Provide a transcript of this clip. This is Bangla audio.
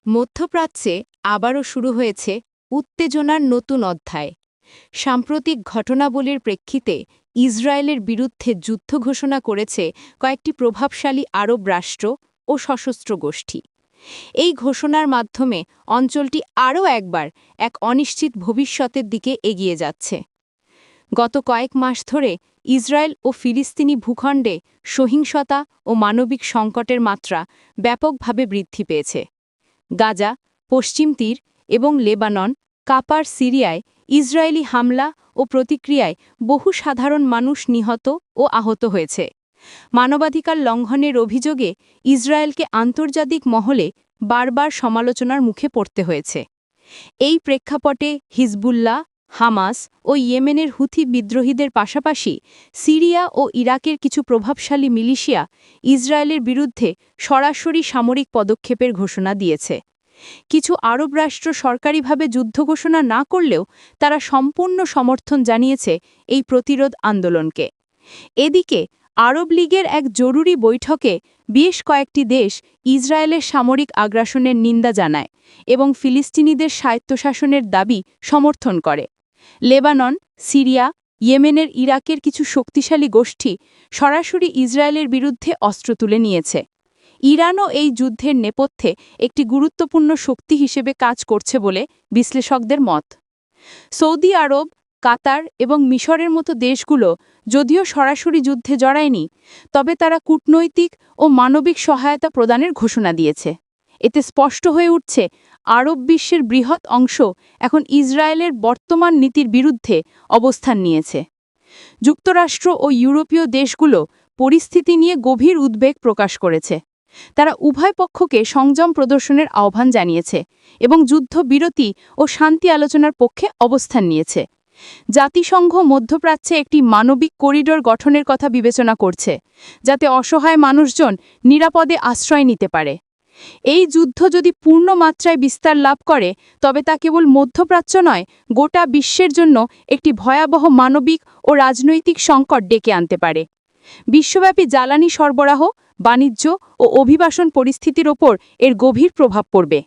মধ্যপ্রাচ্যে আবারও শুরু হয়েছে উত্তেজনার নতুন অধ্যায়। সাম্প্রতিক ঘটনাবলীর প্রেক্ষিতে ইসরায়েলের বিরুদ্ধে যুদ্ধ ঘোষণা করেছে কয়েকটি প্রভাবশালী আরব রাষ্ট্র ও সশস্ত্র গোষ্ঠী। এই ঘোষণার মাধ্যমে অঞ্চলটি আরও একবার এক অনিশ্চিত ভবিষ্যতের দিকে এগিয়ে যাচ্ছে। গত কয়েক মাস ধরে ইসরায়েল ও ফিলিস্তিনি ভূখণ্ডে সহিংসতা ও মানবিক সংকটের মাত্রা ব্যাপকভাবে বৃদ্ধি পেয়েছে। গাজা, পশ্চিম তীর এবং লেবানন, কাপার সিরিয়ায় ইসরায়েলি হামলা ও প্রতিক্রিয়ায় বহু সাধারণ মানুষ নিহত ও আহত হয়েছে। মানবাধিকার লঙ্ঘনের অভিযোগে ইসরায়েলকে আন্তর্জাতিক মহলে বারবার সমালোচনার মুখে পড়তে হয়েছে। এই প্রেক্ষাপটে হিজবুল্লাহ, হামাস ও ইয়েমেনের হুথি বিদ্রোহীদের পাশাপাশি সিরিয়া ও ইরাকের কিছু প্রভাবশালী মিলিশিয়া ইসরায়েলের বিরুদ্ধে সরাসরি সামরিক পদক্ষেপের ঘোষণা দিয়েছে। কিছু আরব রাষ্ট্র সরকারিভাবে যুদ্ধ ঘোষণা না করলেও তারা সম্পূর্ণ সমর্থন জানিয়েছে এই প্রতিরোধ আন্দোলনকে। এদিকে আরব লীগের এক জরুরি বৈঠকে বেশ কয়েকটি দেশ ইসরায়েলের সামরিক আগ্রাসনের নিন্দা জানায় এবং ফিলিস্তিনিদের স্বায়ত্তশাসনের দাবি সমর্থন করে। লেবানন, সিরিয়া, ইয়েমেনের ইরাকের কিছু শক্তিশালী গোষ্ঠী সরাসরি ইসরায়েলের বিরুদ্ধে অস্ত্র তুলে নিয়েছে। ইরানও এই যুদ্ধের নেপথ্যে একটি গুরুত্বপূর্ণ শক্তি হিসেবে কাজ করছে বলে বিশ্লেষকদের মত। সৌদি আরব, কাতার এবং মিশরের মতো দেশগুলো যদিও সরাসরি যুদ্ধে জড়ায়নি, তবে তারা কূটনৈতিক ও মানবিক সহায়তা প্রদানের ঘোষণা দিয়েছে। এতে স্পষ্ট হয়ে উঠছে আরব বিশ্বের বৃহৎ অংশ এখন ইসরায়েলের বর্তমান নীতির বিরুদ্ধে অবস্থান নিয়েছে। যুক্তরাষ্ট্র ও ইউরোপীয় দেশগুলো পরিস্থিতি নিয়ে গভীর উদ্বেগ প্রকাশ করেছে। তারা উভয় পক্ষকে সংযম প্রদর্শনের আহ্বান জানিয়েছে এবং যুদ্ধবিরতি ও শান্তি আলোচনার পক্ষে অবস্থান নিয়েছে। জাতিসংঘ মধ্যপ্রাচ্যে একটি মানবিক করিডোর গঠনের কথা বিবেচনা করছে, যাতে অসহায় মানুষজন নিরাপদে আশ্রয় নিতে পারে। এই যুদ্ধ যদি পূর্ণ মাত্রায় বিস্তার লাভ করে, তবে তা কেবল মধ্যপ্রাচ্য নয়, গোটা বিশ্বের জন্য একটি ভয়াবহ মানবিক ও রাজনৈতিক সংকট ডেকে আনতে পারে। বিশ্বব্যাপী জ্বালানি সরবরাহ, বাণিজ্য ও অভিবাসন পরিস্থিতির ওপর এর গভীর প্রভাব পড়বে।